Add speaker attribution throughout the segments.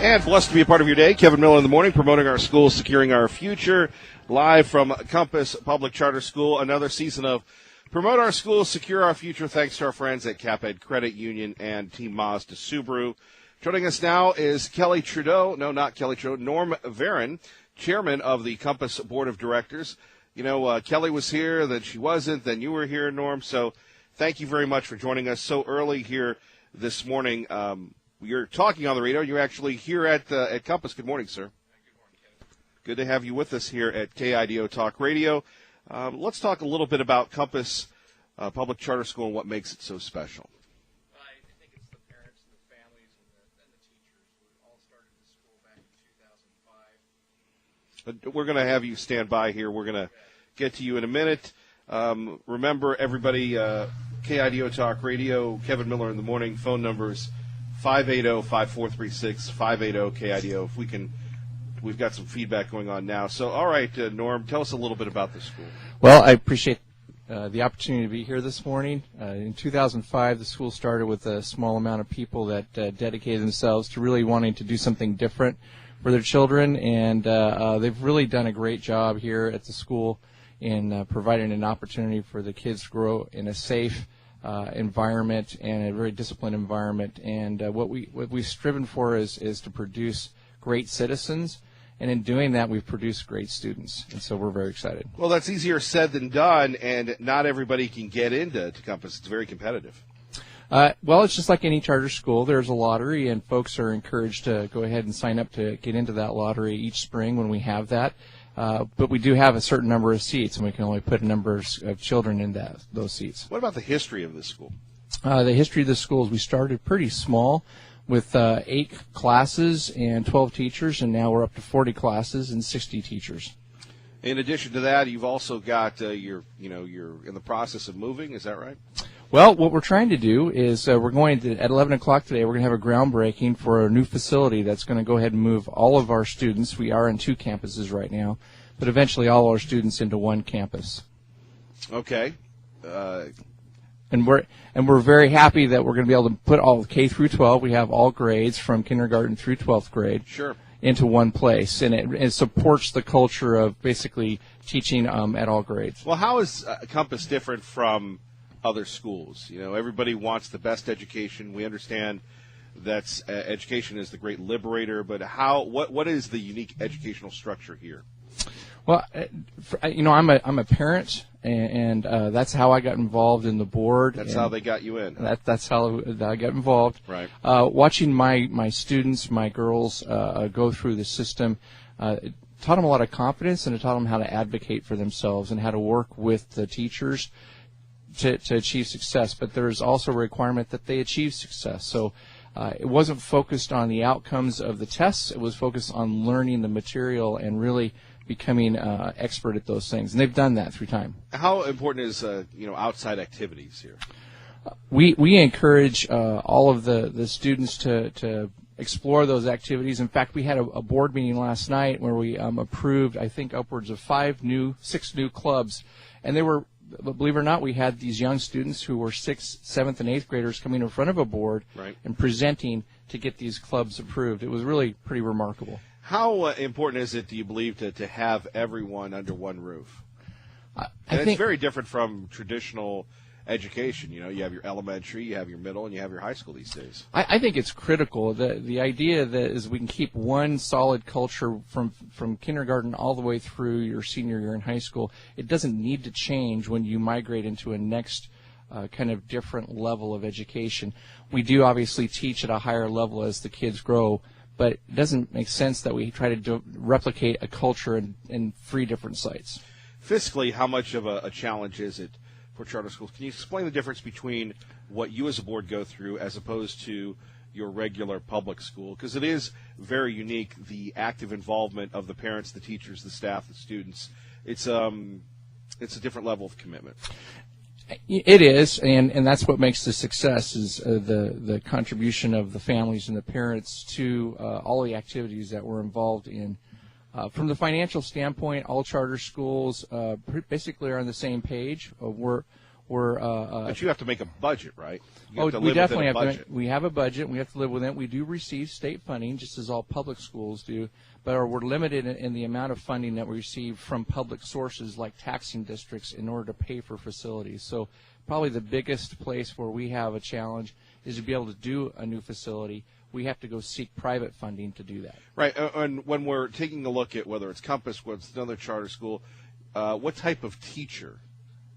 Speaker 1: And blessed to be a part of your day. Kevin Miller in the morning, promoting our schools, securing our future. Live from Compass Public Charter School, another season of Promote Our Schools, Secure Our Future, thanks to our friends at CapEd Credit Union and Team Mazda Subaru. Joining us now is Kelly Trudeau. No, not Kelly Trudeau. Norm Varon, chairman of the Compass Board of Directors. You know, Kelly was here, then she wasn't, then you were here, Norm. So thank you very much for joining us so early here this morning. You're talking on the radio. You're actually here at Compass. Good morning, sir.
Speaker 2: Good morning, Kevin.
Speaker 1: Good to have you with us here at KIDO Talk Radio. Let's talk a little bit about Compass Public Charter School and what makes it so special.
Speaker 2: I think it's the parents and the families and the teachers who all started the school back in 2005.
Speaker 1: We're going to have you stand by here. We're going to get to you in a minute. Remember, everybody, KIDO Talk Radio, Kevin Miller in the morning, phone numbers 580-5436, 580-KIDO. If we can, we've got some feedback going on now. So, all right, Norm, tell us a little bit about the school.
Speaker 3: Well, I appreciate the opportunity to be here this morning. In 2005, the school started with a small amount of people that dedicated themselves to really wanting to do something different for their children, and they've really done a great job here at the school in providing an opportunity for the kids to grow in a safe environment and a very disciplined environment. And what we've striven for is to produce great citizens, and in doing that, we've produced great students. And so we're very excited.
Speaker 1: Well, that's easier said than done, and not everybody can get into Compass. It's very competitive.
Speaker 3: Well, it's just like any charter school. There's a lottery, and folks are encouraged to go ahead and sign up to get into that lottery each spring when we have that. But we do have a certain number of seats, and we can only put a number of children in those seats.
Speaker 1: What about the history of this school?
Speaker 3: The history of the school is we started pretty small with 8 classes and 12 teachers, and now we're up to 40 classes and 60 teachers.
Speaker 1: In addition to that, you've also got you're in the process of moving. Is that right?
Speaker 3: Well, what we're trying to do is we're going to, at 11 o'clock today, we're going to have a groundbreaking for a new facility that's going to go ahead and move all of our students. We are in 2 campuses right now, but eventually all our students into 1 campus.
Speaker 1: Okay.
Speaker 3: And we're very happy that we're going to be able to put all K through 12. We have all grades from kindergarten through 12th grade.
Speaker 1: Sure.
Speaker 3: Into one place, and it supports the culture of basically teaching at all grades.
Speaker 1: Well, how is Compass different from other schools? You know, everybody wants the best education. We understand that education is the great liberator, but what is the unique educational structure here?
Speaker 3: Well, I'm a parent, and that's how I got involved in the board.
Speaker 1: That's how they got you in.
Speaker 3: That's how I got involved.
Speaker 1: Right.
Speaker 3: Watching my students, my girls, go through the system, it taught them a lot of confidence, and it taught them how to advocate for themselves and how to work with the teachers to achieve success. But there's also a requirement that they achieve success. So it wasn't focused on the outcomes of the tests. It was focused on learning the material and really becoming expert at those things, and they've done that through time. How
Speaker 1: important is outside activities here?
Speaker 3: We encourage all of the students to explore those activities. In fact, we had a board meeting last night where we approved, I think, upwards of 6 new clubs, and they were, believe it or not, we had these young students who were 6th, 7th, and 8th graders coming in front of a board
Speaker 1: right.
Speaker 3: and presenting to get these clubs approved. It was really pretty remarkable.
Speaker 1: How important is it, do you believe, to have everyone under one roof?
Speaker 3: I
Speaker 1: think
Speaker 3: it's
Speaker 1: very different from traditional education. You know, you have your elementary, you have your middle, and you have your high school these days.
Speaker 3: I think it's critical. The idea that is we can keep one solid culture from kindergarten all the way through your senior year in high school. It doesn't need to change when you migrate into a next kind of different level of education. We do obviously teach at a higher level as the kids grow, but it doesn't make sense that we try to replicate a culture in 3 different sites.
Speaker 1: Fiscally, how much of a challenge is it for charter schools? Can you explain the difference between what you as a board go through as opposed to your regular public school? Because it is very unique, the active involvement of the parents, the teachers, the staff, the students. It's a different level of commitment.
Speaker 3: It is, and that's what makes the success is the contribution of the families and the parents to all the activities that we're involved in. From the financial standpoint, all charter schools basically are on the same page. We're
Speaker 1: but you have to make a budget, right? You have to
Speaker 3: we
Speaker 1: live
Speaker 3: definitely
Speaker 1: within a
Speaker 3: have
Speaker 1: budget.
Speaker 3: we have a budget. We have to live within it. We do receive state funding, just as all public schools do, but we're limited in the amount of funding that we receive from public sources like taxing districts in order to pay for facilities. So probably the biggest place where we have a challenge is to be able to do a new facility. We have to go seek private funding to do that.
Speaker 1: Right, and when we're taking a look at whether it's Compass, whether it's another charter school, what type of teacher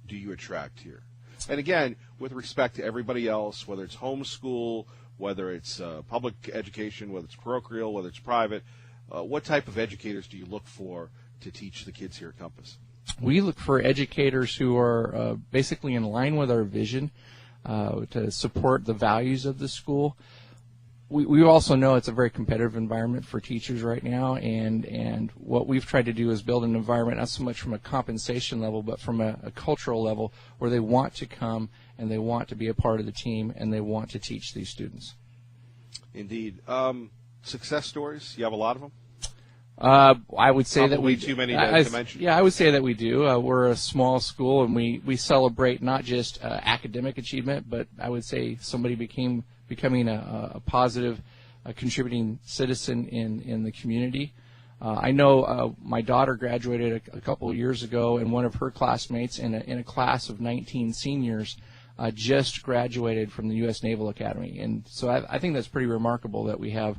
Speaker 1: do you attract here? And again, with respect to everybody else, whether it's homeschool, whether it's public education, whether it's parochial, whether it's private, what type of educators do you look for to teach the kids here at Compass?
Speaker 3: We look for educators who are basically in line with our vision to support the values of the school. We also know it's a very competitive environment for teachers right now, and what we've tried to do is build an environment not so much from a compensation level, but from a cultural level where they want to come and they want to be a part of the team and they want to teach these students.
Speaker 1: Indeed. Success stories, you have a lot of them?
Speaker 3: I would say
Speaker 1: Probably
Speaker 3: that we
Speaker 1: too many to mention.
Speaker 3: Yeah, I would say that we do. We're a small school, and we celebrate not just academic achievement, but I would say somebody becoming a positive, contributing citizen in the community. I know my daughter graduated a couple of years ago, and one of her classmates in a class of 19 seniors just graduated from the U.S. Naval Academy, and so I think that's pretty remarkable that we have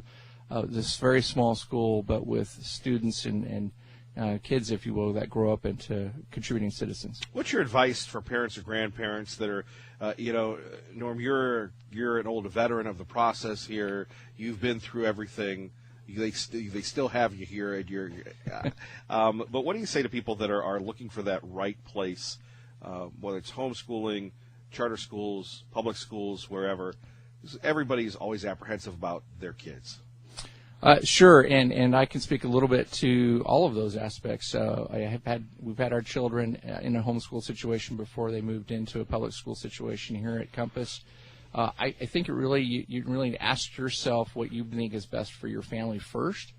Speaker 3: this very small school, but with students and kids, if you will, that grow up into contributing citizens.
Speaker 1: What's your advice for parents or grandparents that are, Norm, you're an old veteran of the process here. You've been through everything. They still have you here, and but what do you say to people that are looking for that right place, whether it's homeschooling, charter schools, public schools, wherever? Everybody's always apprehensive about their kids.
Speaker 3: Sure, and I can speak a little bit to all of those aspects. We've had our children in a homeschool situation before they moved into a public school situation here at Compass. I think you really ask yourself what you think is best for your family first,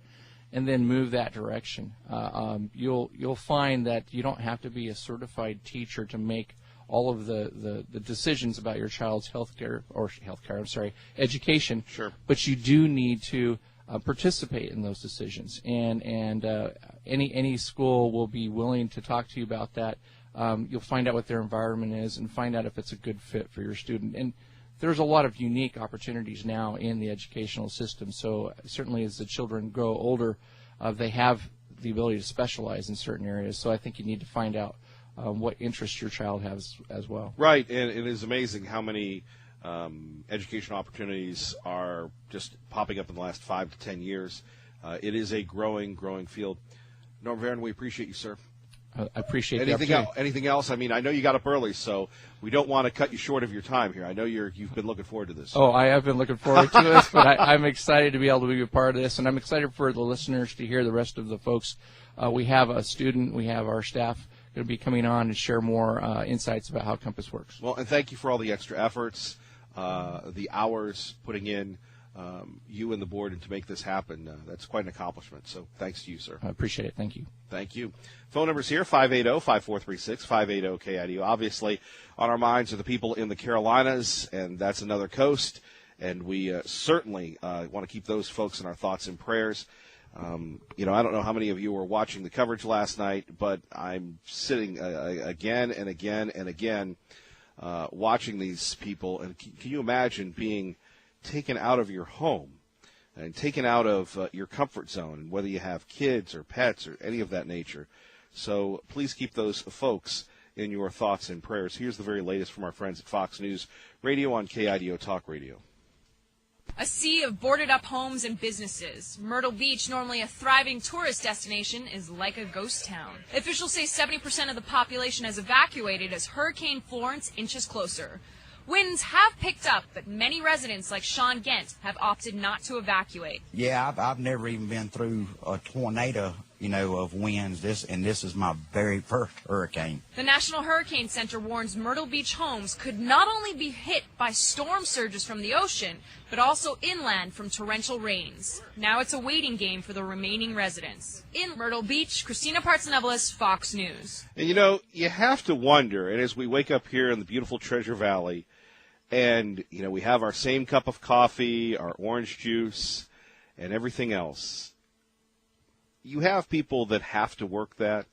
Speaker 3: and then move that direction. You'll find that you don't have to be a certified teacher to make all of the decisions about your child's education.
Speaker 1: Sure.
Speaker 3: But you do need to participate in those decisions, and any school will be willing to talk to you about that. You'll find out what their environment is and find out if it's a good fit for your student. And there's a lot of unique opportunities now in the educational system. So certainly as the children grow older, they have the ability to specialize in certain areas. So I think you need to find out what interests your child has as well.
Speaker 1: Right, and it is amazing how many educational opportunities are just popping up in the last 5 to 10 years. It is a growing field. Norm Varon, we appreciate you, sir.
Speaker 3: I appreciate the opportunity.
Speaker 1: Anything else? I mean, I know you got up early, so we don't want to cut you short of your time here. I know you've been looking forward to this.
Speaker 3: Oh, I have been looking forward to this, but I'm excited to be able to be a part of this, and I'm excited for the listeners to hear the rest of the folks. We have a student, we have our staff going to be coming on and share more insights about how Compass works.
Speaker 1: Well, and thank you for all the extra efforts, the hours putting in, you and the board, and to make this happen. That's quite an accomplishment. So thanks to you, sir.
Speaker 3: I appreciate it. Thank you.
Speaker 1: Thank you. Phone numbers here, 580-5436, 580-KIDU. Obviously, on our minds are the people in the Carolinas, and that's another coast, and we certainly want to keep those folks in our thoughts and prayers. I don't know how many of you were watching the coverage last night, but I'm sitting again and again and again watching these people, and can you imagine being taken out of your home and taken out of your comfort zone, and whether you have kids or pets or any of that nature. So please keep those folks in your thoughts and prayers. Here's the very latest from our friends at Fox News Radio on KIDO Talk Radio.
Speaker 4: A sea of boarded-up homes and businesses. Myrtle Beach, normally a thriving tourist destination, is like a ghost town. Officials say 70% of the population has evacuated as Hurricane Florence inches closer. Winds have picked up, but many residents like Sean Gent have opted not to evacuate.
Speaker 5: Yeah, I've never even been through a tornado of winds. This is my very first hurricane.
Speaker 4: The National Hurricane Center warns Myrtle Beach homes could not only be hit by storm surges from the ocean, but also inland from torrential rains. Now it's a waiting game for the remaining residents. In Myrtle Beach, Christina Partsenevelis, Fox News.
Speaker 1: And you have to wonder, and as we wake up here in the beautiful Treasure Valley, and, we have our same cup of coffee, our orange juice, and everything else, you have people that have to work that,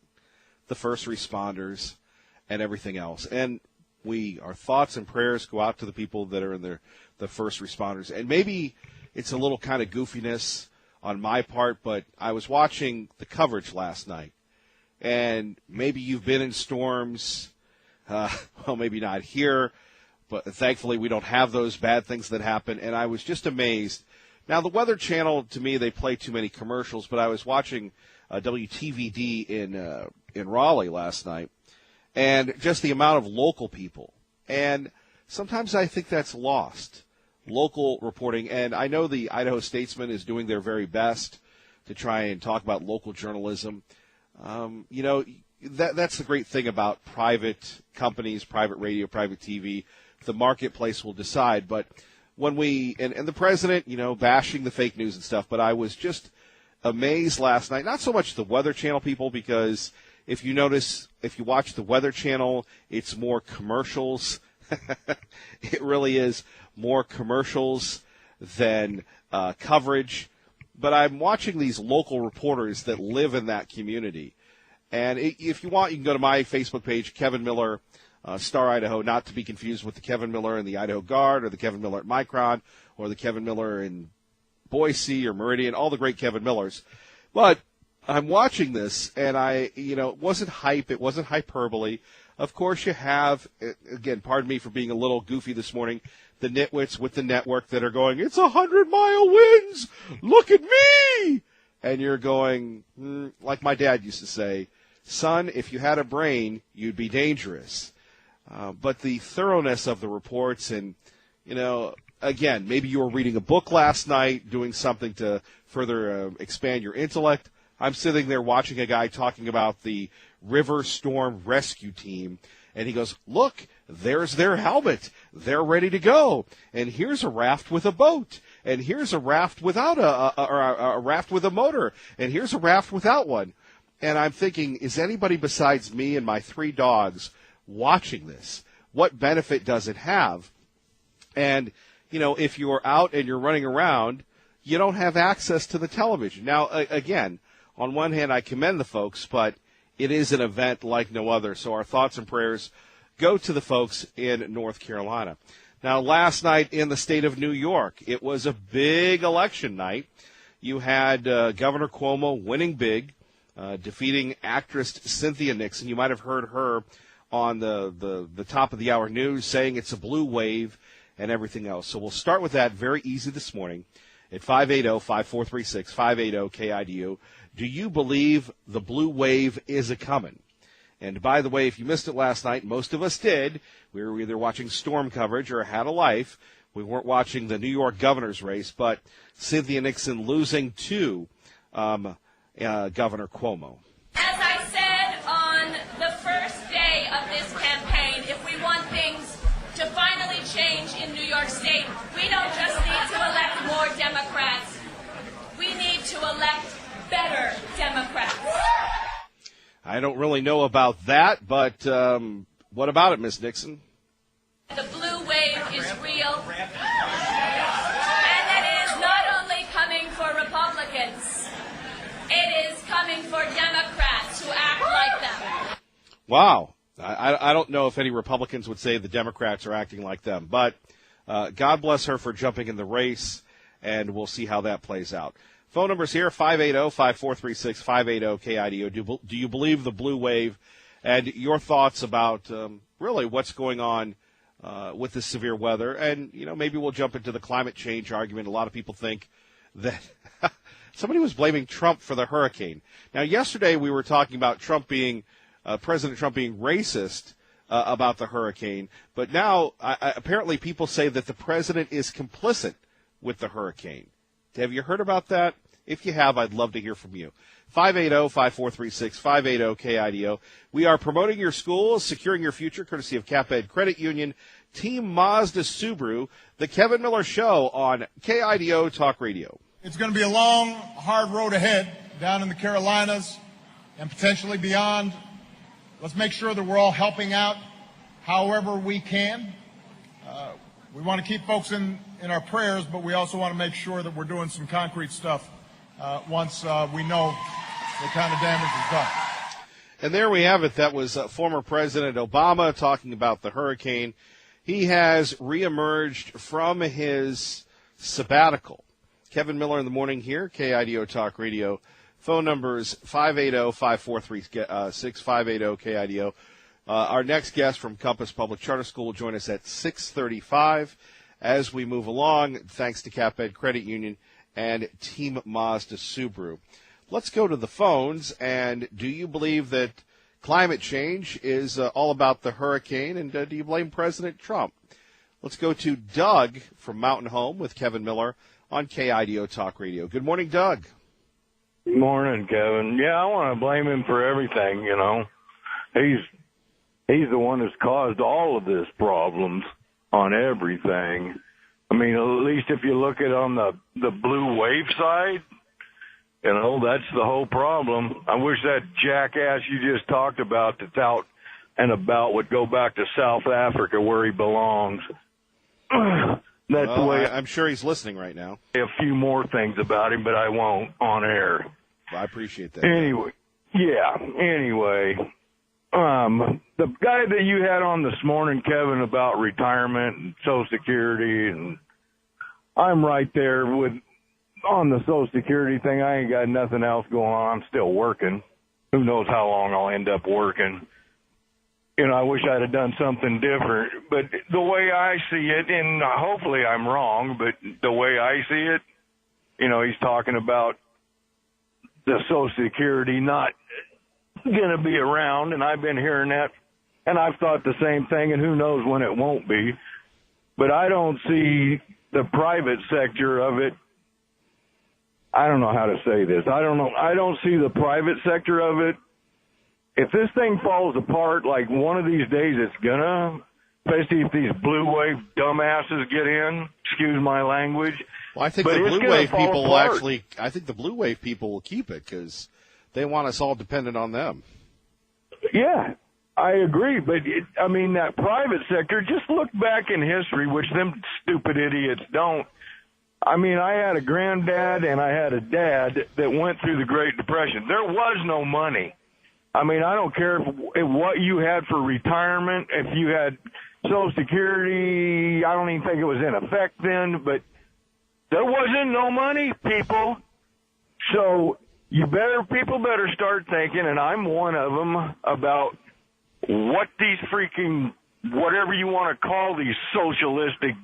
Speaker 1: the first responders, and everything else. And our thoughts and prayers go out to the people that are in the first responders. And maybe it's a little kind of goofiness on my part, but I was watching the coverage last night. And maybe you've been in storms, well, maybe not here, but thankfully we don't have those bad things that happen. And I was just amazed. Now, the Weather Channel, to me, they play too many commercials, but I was watching WTVD in Raleigh last night, and just the amount of local people. And sometimes I think that's lost, local reporting. And I know the Idaho Statesman is doing their very best to try and talk about local journalism. That's the great thing about private companies, private radio, private TV. The marketplace will decide, but when and the president, bashing the fake news and stuff, but I was just amazed last night, not so much the Weather Channel people, because if you watch the Weather Channel, it's more commercials. It really is more commercials than coverage. But I'm watching these local reporters that live in that community. And if you want, you can go to my Facebook page, Kevin Miller, Star Idaho, not to be confused with the Kevin Miller in the Idaho Guard or the Kevin Miller at Micron or the Kevin Miller in Boise or Meridian, all the great Kevin Millers. But I'm watching this, and it wasn't hype. It wasn't hyperbole. Of course, you have, again, pardon me for being a little goofy this morning, the nitwits with the network that are going, it's 100-mile winds. Look at me. And you're going, like my dad used to say, son, if you had a brain, you'd be dangerous. But the thoroughness of the reports and, again, maybe you were reading a book last night, doing something to further expand your intellect. I'm sitting there watching a guy talking about the River Storm Rescue Team, and he goes, look, there's their helmet. They're ready to go. And here's a raft with a boat. And here's a raft without a raft with a motor. And here's a raft without one. And I'm thinking, is anybody besides me and my 3 dogs watching this? What benefit does it have? And, if you're out and you're running around, you don't have access to the television. Now, again, on one hand, I commend the folks, but it is an event like no other. So our thoughts and prayers go to the folks in North Carolina. Now, last night in the state of New York, it was a big election night. You had Governor Cuomo winning big, defeating actress Cynthia Nixon. You might have heard her on the top of the hour news saying it's a blue wave and everything else. So we'll start with that very easy this morning at 580-5436, 580-KIDU. Do you believe the blue wave is a-coming? And by the way, if you missed it last night, most of us did. We were either watching storm coverage or had a life. We weren't watching the New York governor's race, but Cynthia Nixon losing to Governor Cuomo.
Speaker 6: As I said on the first day of this campaign, if we want things to finally change in New York State, we don't just need to elect more Democrats. We need to elect better Democrats.
Speaker 1: I don't really know about that, but what about it, Ms. Nixon?
Speaker 6: The blue wave is real, and it is not only coming for Republicans, it is coming for Democrats who act like them.
Speaker 1: Wow. I don't know if any Republicans would say the Democrats are acting like them, but God bless her for jumping in the race, and we'll see how that plays out. Phone numbers here, 580-5436, 580-KIDO. Do you believe the blue wave? And your thoughts about really what's going on with the severe weather. And, maybe we'll jump into the climate change argument. A lot of people think that somebody was blaming Trump for the hurricane. Now, yesterday we were talking about President Trump being racist about the hurricane. But now apparently people say that the president is complicit with the hurricane. Have you heard about that? If you have, I'd love to hear from you. 580-5436, 580-KIDO. We are promoting your school, securing your future, courtesy of CapEd Credit Union, Team Mazda Subaru, the Kevin Miller Show on KIDO Talk Radio.
Speaker 7: It's going to be a long, hard road ahead down in the Carolinas and potentially beyond. Let's make sure that we're all helping out however we can. We want to keep folks in our prayers, but we also want to make sure that we're doing some concrete stuff once we know what kind of damage is done.
Speaker 1: And there we have it. That was former President Obama talking about the hurricane. He has reemerged from his sabbatical. Kevin Miller in the morning here, KIDO Talk Radio. Phone numbers 580-5436, 580-KIDO. Our next guest from Compass Public Charter School will join us at 6:35 as we move along, thanks to CapEd Credit Union and Team Mazda Subaru. Let's go to the phones, and do you believe that climate change is all about the hurricane, and do you blame President Trump? Let's go to Doug from Mountain Home with Kevin Miller on KIDO Talk Radio. Good morning, Doug.
Speaker 8: Good morning, Kevin. Yeah, I want to blame him for everything, you know. He's the one that's caused all of this problems on everything. I mean, at least if you look at on the blue wave side, you know, that's the whole problem. I wish that jackass you just talked about that's out and about would go back to South Africa where he belongs. That's the way.
Speaker 1: I'm sure he's listening right now.
Speaker 8: A few more things about him, but I won't on air.
Speaker 1: I appreciate that.
Speaker 8: Anyway, the guy that you had on this morning, Kevin, about retirement and Social Security, and I'm right there on the Social Security thing. I ain't got nothing else going on. I'm still working. Who knows how long I'll end up working. You know, I wish I'd have done something different. But the way I see it, and hopefully I'm wrong, but the way I see it, you know, he's talking about the Social Security not going to be around, and I've been hearing that, and I've thought the same thing, and who knows when it won't be. But I don't see the private sector of it. I don't know how to say this. I don't see the private sector of it. If this thing falls apart, like one of these days it's gonna, especially if these blue wave dumbasses get in, excuse my language.
Speaker 1: Well, I think the blue wave people will actually, I think the blue wave people will keep it because they want us all dependent on them.
Speaker 8: Yeah, I agree. But, that private sector, just look back in history, which them stupid idiots don't. I had a granddad and I had a dad that went through the Great Depression. There was no money. I don't care what you had for retirement, if you had Social Security, I don't even think it was in effect then, but there wasn't no money, people. So people better start thinking, and I'm one of them, about what these freaking, whatever you want to call these socialistic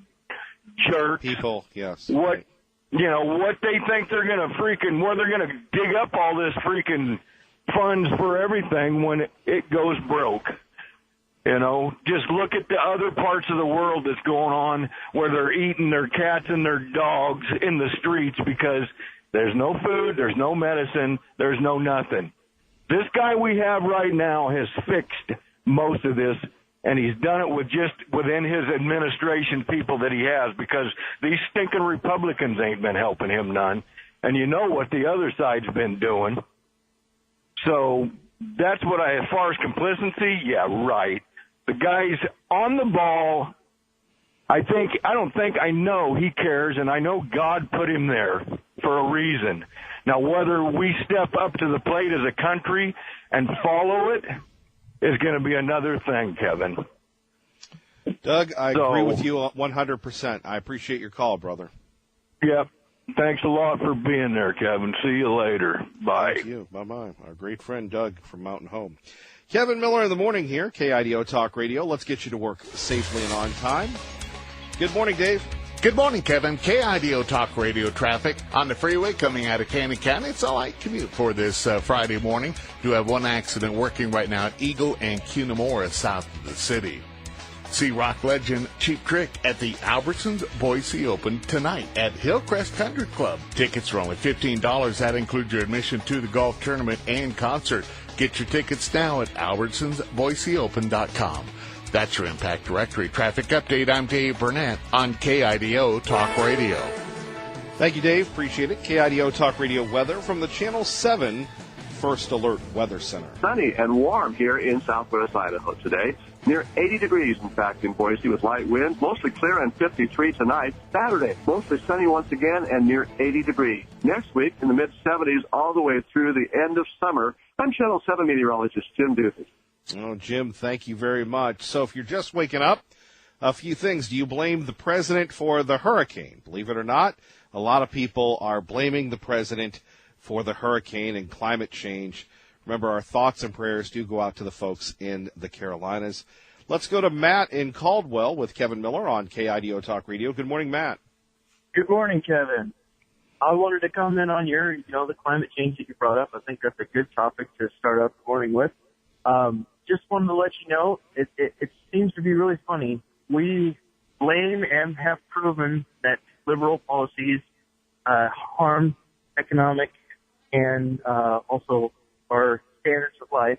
Speaker 8: jerks.
Speaker 1: People, yes.
Speaker 8: What they think they're going to where they're going to dig up all this freaking funds for everything when it goes broke. Just look at the other parts of the world that's going on where they're eating their cats and their dogs in the streets because there's no food, there's no medicine, there's no nothing. This guy we have right now has fixed most of this, and he's done it with just within his administration people that he has, because these stinking Republicans ain't been helping him none. And you know what the other side's been doing. So that's what as far as complacency, yeah, right. The guy's on the ball. I know he cares, and I know God put him there for a reason. Now, whether we step up to the plate as a country and follow it is going to be another thing, Kevin.
Speaker 1: Doug, I agree with you 100%. I appreciate your call, brother.
Speaker 8: Yep. Thanks a lot for being there, Kevin. See you later. Bye.
Speaker 1: Thank you. Bye-bye. Our great friend Doug from Mountain Home. Kevin Miller in the morning here, KIDO Talk Radio. Let's get you to work safely and on time. Good morning, Dave.
Speaker 9: Good morning, Kevin. KIDO Talk Radio traffic on the freeway coming out of Canyon County. It's a light commute for this Friday morning. Do have one accident working right now at Eagle and Cunamora south of the city. See rock legend Cheap Trick at the Albertsons Boise Open tonight at Hillcrest Country Club. Tickets are only $15. That includes your admission to the golf tournament and concert. Get your tickets now at albertsonsboiseopen.com. That's your Impact Directory Traffic Update. I'm Dave Burnett on KIDO Talk Radio.
Speaker 1: Thank you, Dave. Appreciate it. KIDO Talk Radio weather from the Channel 7 First Alert Weather Center.
Speaker 10: Sunny and warm here in southwest Idaho today. Near 80 degrees, in fact, in Boise with light winds. Mostly clear and 53 tonight. Saturday, mostly sunny once again and near 80 degrees. Next week, in the mid-70s all the way through the end of summer. I'm Channel 7 meteorologist Jim Duthie.
Speaker 1: Oh, Jim, thank you very much. So if you're just waking up, a few things. Do you blame the president for the hurricane? Believe it or not, a lot of people are blaming the president for the hurricane and climate change. Remember, our thoughts and prayers do go out to the folks in the Carolinas. Let's go to Matt in Caldwell with Kevin Miller on KIDO Talk Radio. Good morning, Matt.
Speaker 11: Good morning, Kevin. I wanted to comment on the climate change that you brought up. I think that's a good topic to start up the morning with. Just wanted to let you know, it seems to be really funny. We blame and have proven that liberal policies harm economic and also our standards of life.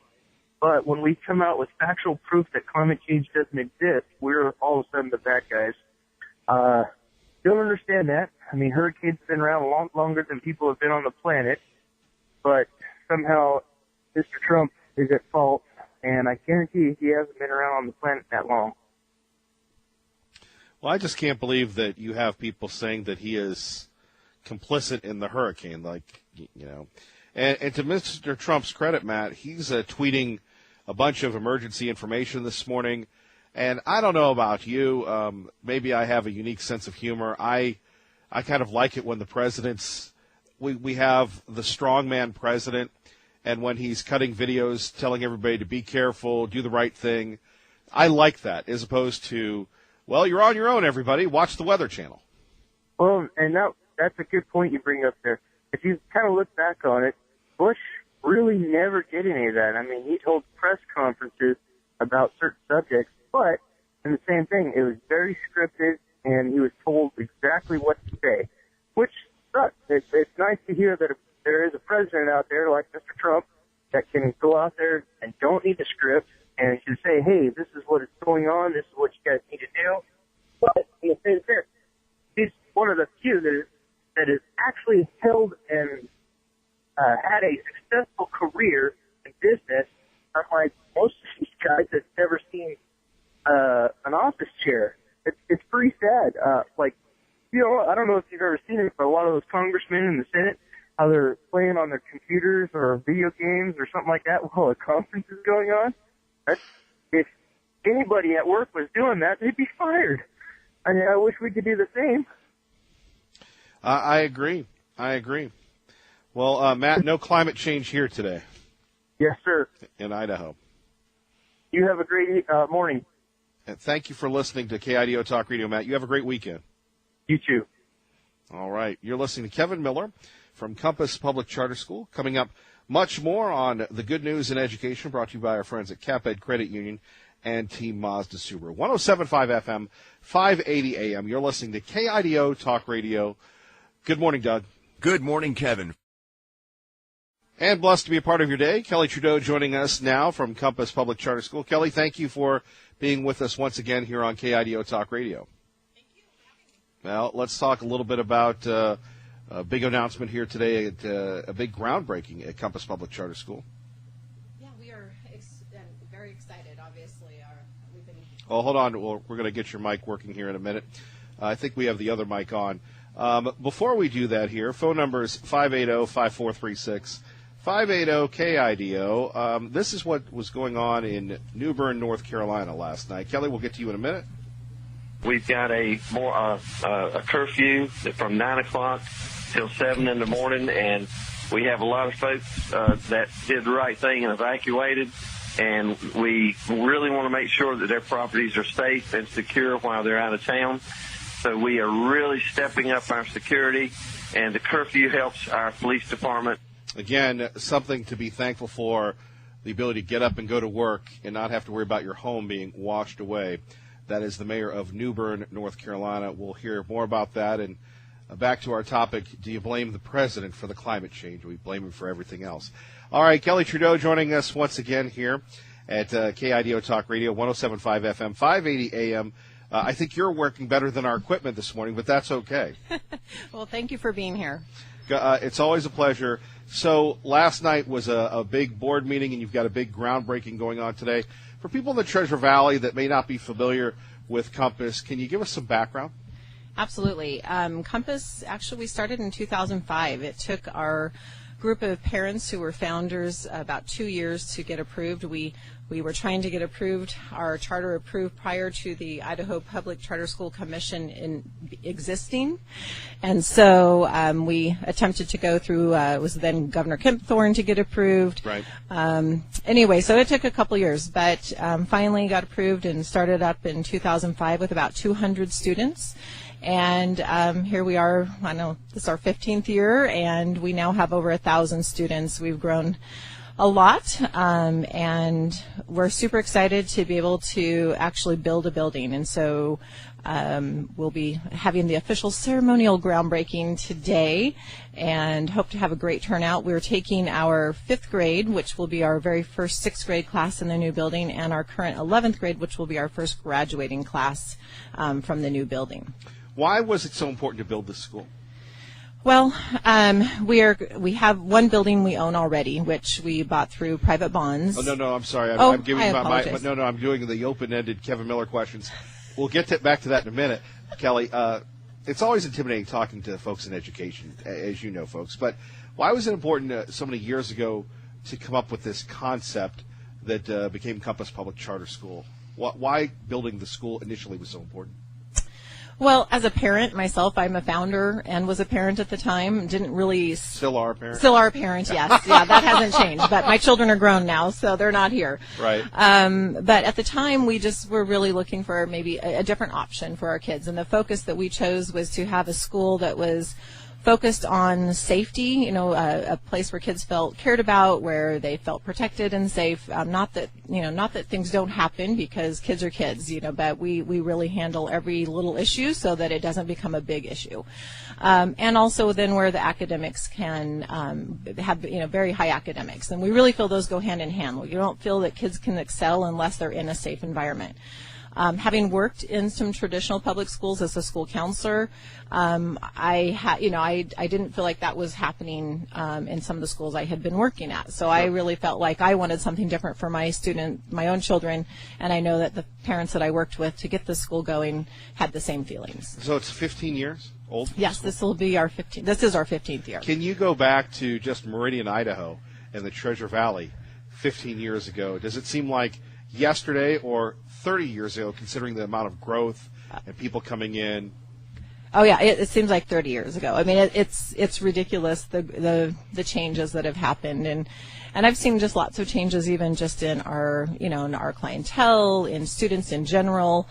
Speaker 11: But when we come out with factual proof that climate change doesn't exist, we're all of a sudden the bad guys. Don't understand that. I mean, hurricanes have been around a lot longer than people have been on the planet. But somehow Mr. Trump is at fault, and I guarantee he hasn't been around on the planet that long.
Speaker 1: Well, I just can't believe that you have people saying that he is complicit in the hurricane, And to Mr. Trump's credit, Matt, he's tweeting a bunch of emergency information this morning. And I don't know about you. Maybe I have a unique sense of humor. I kind of like it when the president's we have the strongman president, and when he's cutting videos telling everybody to be careful, do the right thing. I like that as opposed to, well, you're on your own, everybody. Watch the Weather Channel.
Speaker 11: Well, and that's a good point you bring up there. If you kind of look back on it, Bush really never did any of that. I mean, he told press conferences about certain subjects, but in the same thing, it was very scripted, and he was told exactly what to say, which sucks. It's nice to hear that there is a president out there like Mr. Trump that can go out there and don't need a script and can say, hey, this is what is going on, this is what you guys need to do. But in the same sense, he's one of the few that is actually held and had a successful career in business, unlike most of these guys that's never seen an office chair. It's pretty sad. I don't know if you've ever seen it, but a lot of those congressmen in the Senate, how they're playing on their computers or video games or something like that while a conference is going on. If anybody at work was doing that, they'd be fired. I mean, I wish we could do the same.
Speaker 1: I agree. Well, Matt, no climate change here today.
Speaker 11: Yes, sir.
Speaker 1: In Idaho.
Speaker 11: You have a great morning.
Speaker 1: And thank you for listening to KIDO Talk Radio, Matt. You have a great weekend.
Speaker 11: You too.
Speaker 1: All right. You're listening to Kevin Miller from Compass Public Charter School. Coming up, much more on the good news in education brought to you by our friends at CapEd Credit Union and Team Mazda Subaru. 107.5 FM, 580 AM. You're listening to KIDO Talk Radio. Good morning, Doug.
Speaker 12: Good morning, Kevin.
Speaker 1: And blessed to be a part of your day. Kelly Trudeau joining us now from Compass Public Charter School. Kelly, thank you for being with us once again here on KIDO Talk Radio.
Speaker 4: Thank you for having me.
Speaker 1: Well, let's talk a little bit about a big announcement here today, at a big groundbreaking at Compass Public Charter School.
Speaker 13: Yeah, we are very excited, obviously.
Speaker 1: Oh, hold on. We're going to get your mic working here in a minute. I think we have the other mic on. Before we do that here, phone number is 580-5436. 580-KIDO. This is what was going on in New Bern, North Carolina last night. Kelly, we'll get to you in a minute.
Speaker 14: We've got a curfew from 9 o'clock till 7 in the morning, and we have a lot of folks that did the right thing and evacuated, and we really want to make sure that their properties are safe and secure while they're out of town. So we are really stepping up our security, and the curfew helps our police department.
Speaker 1: Again, something to be thankful for, the ability to get up and go to work and not have to worry about your home being washed away. That is the mayor of New Bern, North Carolina. We'll hear more about that. And back to our topic, do you blame the president for the climate change? We blame him for everything else. All right, Kelly Trudeau joining us once again here at KIDO Talk Radio, 107.5 FM, 580 AM. I think you're working better than our equipment this morning, but that's okay.
Speaker 12: Well, thank you for being here.
Speaker 1: It's always a pleasure. So last night was a big board meeting, and you've got a big groundbreaking going on today. For people in the Treasure Valley that may not be familiar with Compass, can you give us some background?
Speaker 12: Absolutely. Compass, actually, we started in 2005. It took our group of parents who were founders about 2 years to get approved. We were trying to get our charter approved prior to the Idaho Public Charter School Commission existing. And so we attempted to go through, it was then Governor Kemp Thorne to get approved.
Speaker 1: Right.
Speaker 12: Anyway, so it took a couple years, but finally got approved and started up in 2005 with about 200 students. And here we are, I know this is our 15th year, and we now have over 1,000 students. We've grown a lot, and we're super excited to be able to actually build a building. And so we'll be having the official ceremonial groundbreaking today and hope to have a great turnout. We're taking our 5th grade, which will be our very first 6th grade class in the new building, and our current 11th grade, which will be our first graduating class from the new building.
Speaker 1: Why was it so important to build this school?
Speaker 12: Well, we have one building we own already, which we bought through private bonds.
Speaker 1: Oh, no, I'm sorry. I'm giving I'm doing the open-ended Kevin Miller questions. We'll get back to that in a minute, Kelly. It's always intimidating talking to folks in education, as you know, folks. But why was it important so many years ago to come up with this concept that became Compass Public Charter School? Why building the school initially was so important?
Speaker 12: Well, as a parent myself, I'm a founder and was a parent at the time. Didn't really...
Speaker 1: Still are a parent?
Speaker 12: Still are a parent, yes. Yeah, that hasn't changed. But my children are grown now, so they're not here.
Speaker 1: Right.
Speaker 12: But at the time, we just were really looking for maybe a different option for our kids. And the focus that we chose was to have a school that was focused on safety, a place where kids felt cared about, where they felt protected and safe. Not that things don't happen, because kids are kids, but we really handle every little issue so that it doesn't become a big issue. And also then where the academics can have, very high academics. And we really feel those go hand in hand. We don't feel that kids can excel unless they're in a safe environment. Having worked in some traditional public schools as a school counselor, I didn't feel like that was happening in some of the schools I had been working at. So I really felt like I wanted something different for my own children, and I know that the parents that I worked with to get the school going had the same feelings.
Speaker 1: So it's 15 years old?
Speaker 12: Yes, this is our 15th year.
Speaker 1: Can you go back to just Meridian, Idaho, and the Treasure Valley 15 years ago? Does it seem like yesterday or 30 years ago, considering the amount of growth and people coming in?
Speaker 12: Oh yeah, it seems like 30 years ago. I mean, it's ridiculous the changes that have happened, and I've seen just lots of changes, even just in our in our clientele, in students in general.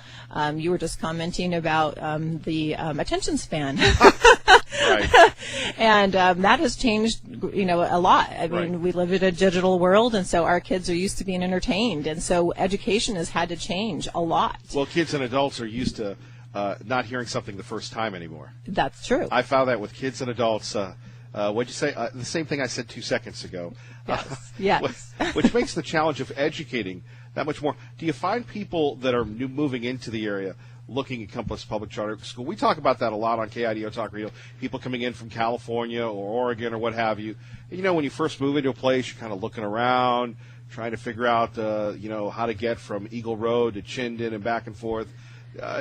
Speaker 12: You were just commenting about the attention span,
Speaker 1: right?
Speaker 12: And that has changed, a lot. I mean, we live in a digital world, and so our kids are used to being entertained, and so education has had to change a lot.
Speaker 1: Well, kids and adults are used to not hearing something the first time anymore.
Speaker 12: That's true.
Speaker 1: I found that with kids and adults. What'd you say? The same thing I said 2 seconds ago.
Speaker 12: Yes.
Speaker 1: Which makes the challenge of educating that much more. Do you find people that are moving into the area looking at Compass Public Charter School? We talk about that a lot on KIDO Talk Radio. People coming in from California or Oregon or what have you. And, when you first move into a place, you're kind of looking around, trying to figure out, how to get from Eagle Road to Chinden and back and forth.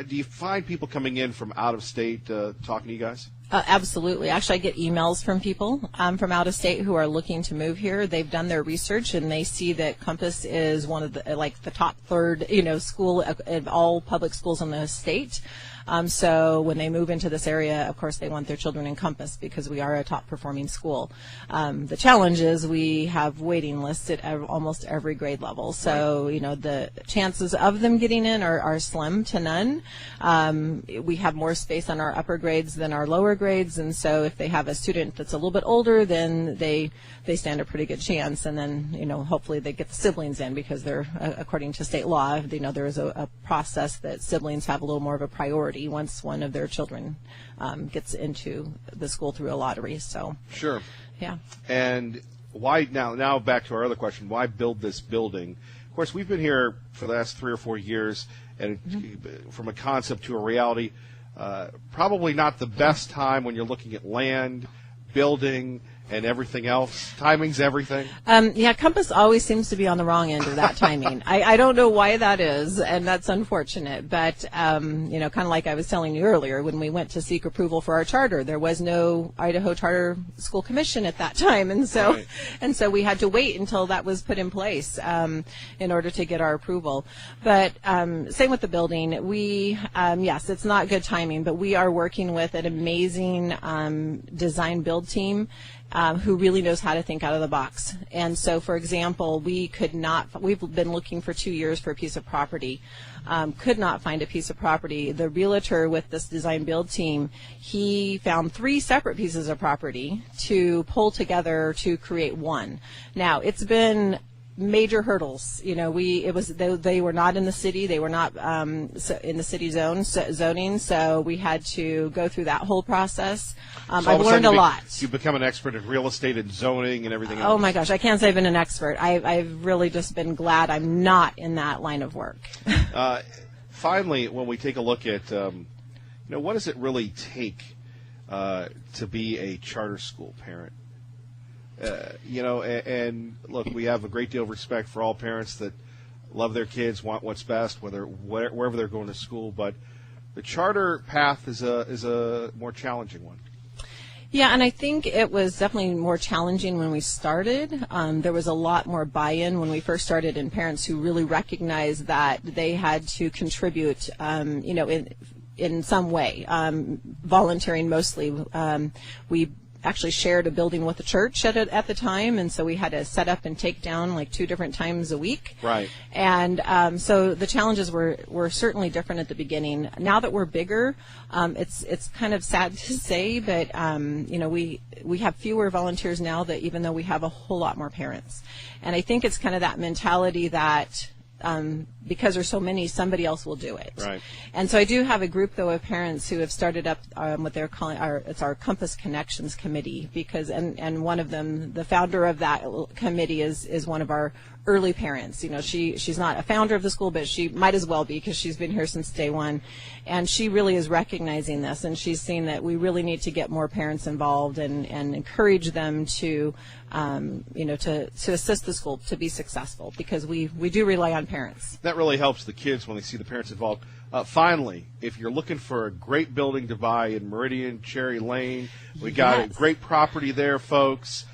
Speaker 1: Do you find people coming in from out of state talking to you guys?
Speaker 12: Absolutely. Actually, I get emails from people from out of state who are looking to move here. They've done their research, and they see that Compass is one of the top third, school of all public schools in the state. So when they move into this area, of course, they want their children in Compass because we are a top-performing school. The challenge is we have waiting lists at almost every grade level. So, the chances of them getting in are slim to none. We have more space on our upper grades than our lower lower grades, and so if they have a student that's a little bit older, then they stand a pretty good chance, and then hopefully they get the siblings in, because they're according to state law, there is a process that siblings have a little more of a priority once one of their children gets into the school through a lottery. So
Speaker 1: sure,
Speaker 12: yeah.
Speaker 1: And why now back to our other question, why build this building? Of course, we've been here for the last 3 or 4 years, and from a concept to a reality, probably not the best time when you're looking at land, building, and everything else. Timing's everything.
Speaker 12: Yeah, Compass always seems to be on the wrong end of that timing. I don't know why that is, and that's unfortunate. But, kind of like I was telling you earlier, when we went to seek approval for our charter, there was no Idaho Charter School Commission at that time. And so, right. We had to wait until that was put in place in order to get our approval. But same with the building. We, yes, it's not good timing, but we are working with an amazing design build team who really knows how to think out of the box. And so, for example, we've been looking for 2 years for a piece of property, could not find a piece of property. The realtor with this design build team, he found 3 separate pieces of property to pull together to create one. Now, it's been major hurdles. They were not in the city. They were not in the city zoning. So we had to go through that whole process. I've learned a lot.
Speaker 1: You've become an expert in real estate and zoning and everything else.
Speaker 12: Oh my gosh, I can't say I've been an expert. I've really just been glad I'm not in that line of work.
Speaker 1: Finally, when we take a look at, what does it really take to be a charter school parent? And look, we have a great deal of respect for all parents that love their kids, want what's best, wherever they're going to school. But the charter path is a more challenging one.
Speaker 12: Yeah, and I think it was definitely more challenging when we started. There was a lot more buy-in when we first started, and parents who really recognized that they had to contribute, in some way, volunteering mostly. We actually shared a building with the church at the time, and so we had to set up and take down like 2 different times a week.
Speaker 1: Right.
Speaker 12: And so the challenges were certainly different at the beginning. Now that we're bigger, it's kind of sad to say, but we have fewer volunteers now, that even though we have a whole lot more parents. And I think it's kind of that mentality that because there's so many, somebody else will do it.
Speaker 1: Right.
Speaker 12: And so I do have a group, though, of parents who have started up what they're calling it's our Compass Connections Committee, because and one of them, the founder of that committee, is one of our early parents. She's not a founder of the school, but she might as well be, because she's been here since day one, and she really is recognizing this, and she's seen that we really need to get more parents involved and encourage them to to assist the school to be successful, because we do rely on parents.
Speaker 1: That really helps the kids when they see the parents involved. Finally, if you're looking for a great building to buy in Meridian, Cherry Lane, we got a great property there, folks,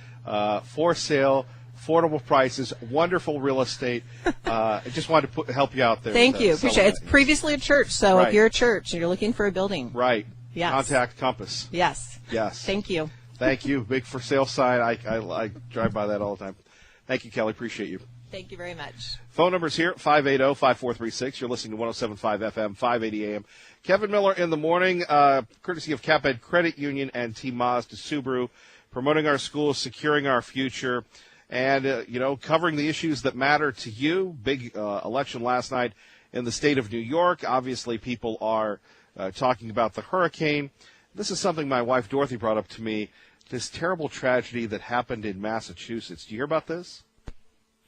Speaker 1: for sale. Affordable prices, wonderful real estate. I just wanted to help you out there.
Speaker 12: Thank you. Appreciate it. It's previously a church, so
Speaker 1: right.
Speaker 12: If you're a church and you're looking for a building.
Speaker 1: Right.
Speaker 12: Yes.
Speaker 1: Contact Compass.
Speaker 12: Yes.
Speaker 1: Yes.
Speaker 12: Thank you.
Speaker 1: Thank you. Big for sale sign. I drive by that all the time. Thank you, Kelly. Appreciate you.
Speaker 12: Thank you very much.
Speaker 1: Phone number's here, 580-5436. You're listening to 107.5 FM, 580 AM. Kevin Miller in the morning, courtesy of CapEd Credit Union and T. Mazda Subaru, promoting our schools, securing our future, and, covering the issues that matter to you. Big election last night in the state of New York. Obviously, people are talking about the hurricane. This is something my wife Dorothy brought up to me, this terrible tragedy that happened in Massachusetts. Do you hear about this?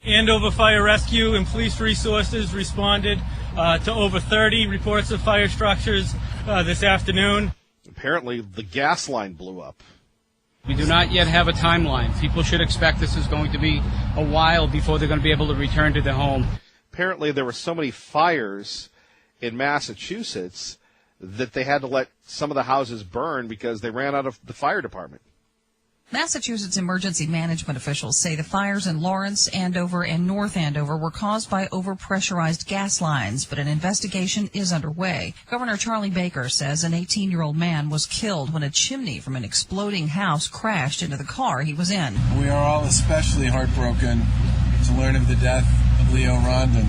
Speaker 15: Andover Fire Rescue and Police Resources responded to over 30 reports of fire structures this afternoon.
Speaker 1: Apparently, the gas line blew up.
Speaker 16: We do not yet have a timeline. People should expect this is going to be a while before they're going to be able to return to their home.
Speaker 1: Apparently, there were so many fires in Massachusetts that they had to let some of the houses burn because they ran out of the fire department.
Speaker 17: Massachusetts emergency management officials say the fires in Lawrence, Andover, and North Andover were caused by overpressurized gas lines, but an investigation is underway. Governor Charlie Baker says an 18-year-old man was killed when a chimney from an exploding house crashed into the car he was in.
Speaker 18: We are all especially heartbroken to learn of the death of Leo Rondon.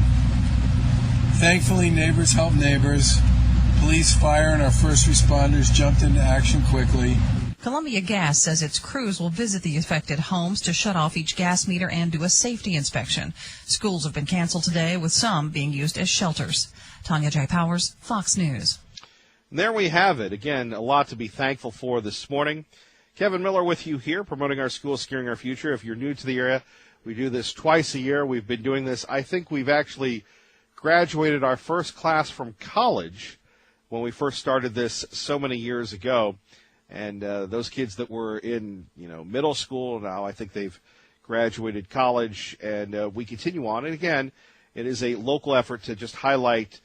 Speaker 18: Thankfully, neighbors help neighbors. Police, fire, and our first responders jumped into action quickly.
Speaker 17: Columbia Gas says its crews will visit the affected homes to shut off each gas meter and do a safety inspection. Schools have been canceled today, with some being used as shelters. Tanya J. Powers, Fox News.
Speaker 1: And there we have it. Again, a lot to be thankful for this morning. Kevin Miller with you here, promoting our school, securing our future. If you're new to the area, we do this twice a year. We've been doing this. I think we've actually graduated our first class from college when we first started this so many years ago. And those kids that were in, middle school now, I think they've graduated college, and we continue on. And again, it is a local effort to just highlight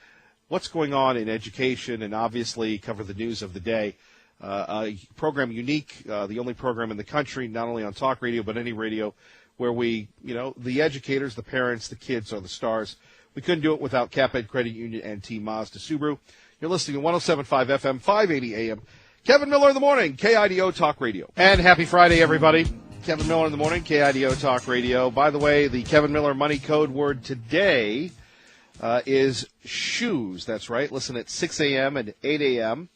Speaker 1: what's going on in education and obviously cover the news of the day. A program unique, the only program in the country, not only on talk radio, but any radio, where we, the educators, the parents, the kids are the stars. We couldn't do it without CapEd Credit Union and Team Mazda Subaru. You're listening to 107.5 FM, 580 AM. Kevin Miller in the morning, KIDO Talk Radio. And happy Friday, everybody. Kevin Miller in the morning, KIDO Talk Radio. By the way, the Kevin Miller money code word today is shoes. That's right. Listen at 6 a.m. and 8 a.m.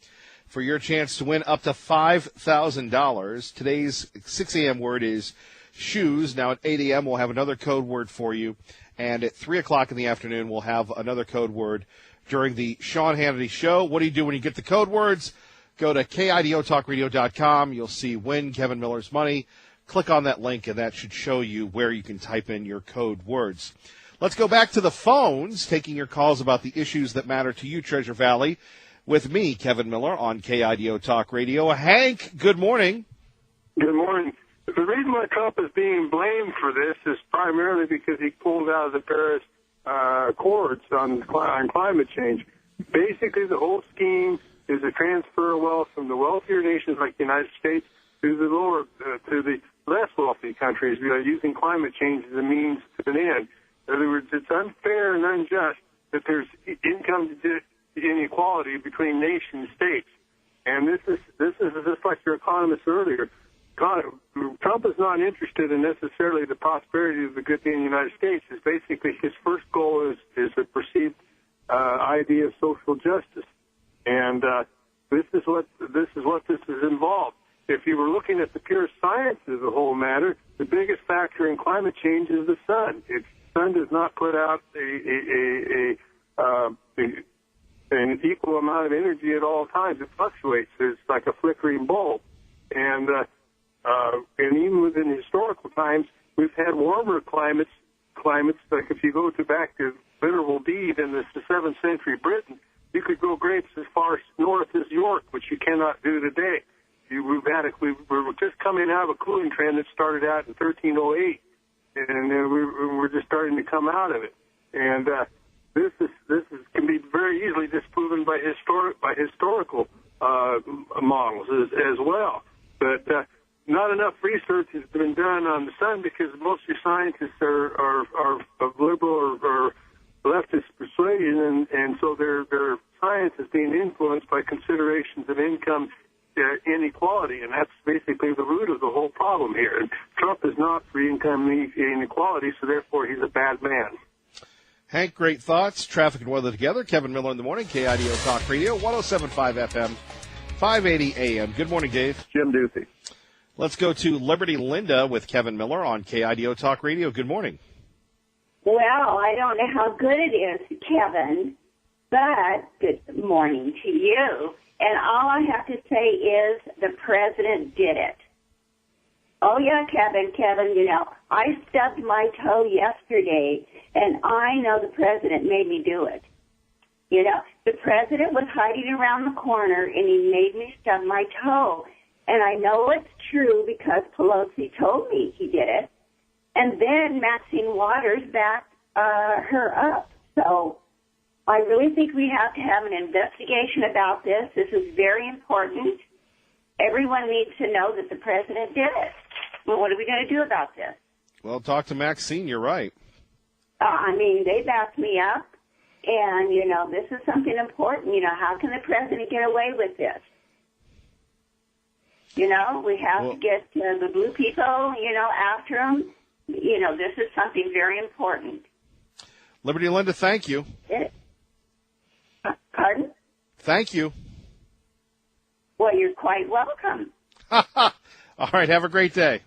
Speaker 1: for your chance to win up to $5,000. Today's 6 a.m. word is shoes. Now at 8 a.m. we'll have another code word for you. And at 3 o'clock in the afternoon we'll have another code word during the Sean Hannity Show. What do you do when you get the code words? Go to KIDOTalkRadio.com. You'll see Win Kevin Miller's Money. Click on that link, and that should show you where you can type in your code words. Let's go back to the phones, taking your calls about the issues that matter to you, Treasure Valley, with me, Kevin Miller, on KIDO Talk Radio. Hank, good morning.
Speaker 19: Good morning. The reason why Trump is being blamed for this is primarily because he pulled out of the Paris Accords on climate change. Basically, the whole scheme is a transfer of wealth from the wealthier nations like the United States to the less wealthy countries, using climate change as a means to an end. In other words, it's unfair and unjust that there's income inequality between nation states. And this is just like your economist earlier. Trump is not interested in necessarily the prosperity of the good in the United States. It's basically his first goal is a perceived idea of social justice. And this is what this is involved. If you were looking at the pure science of the whole matter, the biggest factor in climate change is the sun. The sun does not put out an equal amount of energy at all times. It fluctuates. It's like a flickering bulb. And even within historical times, we've had warmer climates. Like if you go back to Venerable Bede in the 7th century Britain, you could grow grapes as far north as York, which you cannot do today. We're just coming out of a cooling trend that started out in 1308, and we're just starting to come out of it. And this can be very easily disproven by historical models as well. But not enough research has been done on the sun because most of your scientists are of liberal or leftist persuasion, and so their science is being influenced by considerations of income inequality, and that's basically the root of the whole problem here. And Trump is not for income inequality, so therefore he's a bad man.
Speaker 1: Hank, great thoughts. Traffic and weather together. Kevin Miller in the morning, KIDO Talk Radio, 107.5 FM, 580 AM. Good morning, Dave.
Speaker 19: Jim Duthie.
Speaker 1: Let's go to Liberty Linda with Kevin Miller on KIDO Talk Radio. Good morning.
Speaker 20: Well, I don't know how good it is, Kevin, but good morning to you. And all I have to say is the president did it. Oh, yeah, Kevin, I stubbed my toe yesterday, and I know the president made me do it. The president was hiding around the corner, and he made me stub my toe. And I know it's true because Pelosi told me he did it. And then Maxine Waters backed her up. So I really think we have to have an investigation about this. This is very important. Everyone needs to know that the president did it. Well, what are we going to do about this?
Speaker 1: Well, talk to Maxine. You're right.
Speaker 20: They backed me up. And, this is something important. How can the president get away with this? We have to get the blue people, after him. This is something very important.
Speaker 1: Liberty Linda, thank you.
Speaker 20: Pardon?
Speaker 1: Thank you.
Speaker 20: Well, you're quite welcome.
Speaker 1: All right. Have a great day.